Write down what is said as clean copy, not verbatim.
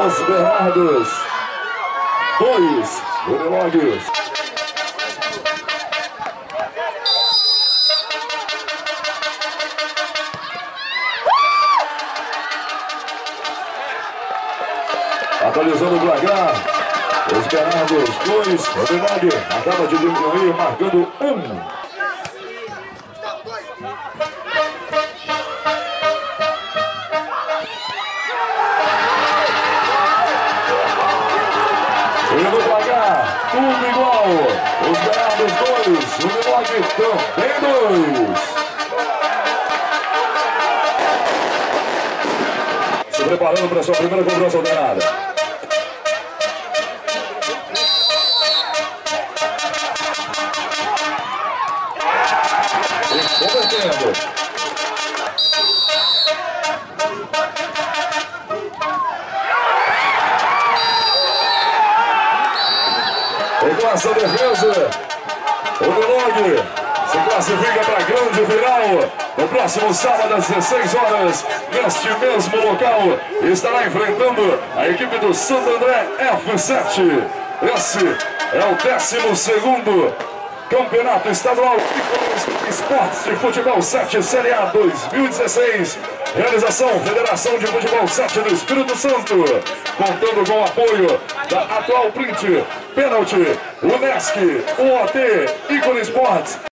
Os Bernardos 2, Unilog. Atualizando o placar, os Bernardos 2, Unilog acaba de diminuir, marcando 1. E no placar, tudo igual. Os Bernardos 2, Unilog também 2. Se preparando para a sua primeira cobrança ordenada. E convertendo. E com essa defesa, o Unilog se classifica para a grande final. No próximo sábado, às 16 horas, neste mesmo local, estará enfrentando a equipe do Santo André F7. Esse é o 12º Campeonato Estadual Esportes de Futebol 7 Série A 2016. Realização Federação de Futebol 7 do Espírito Santo, contando com o apoio da Atual Print, Penalty, Unesc, UOT, Ícone Esportes.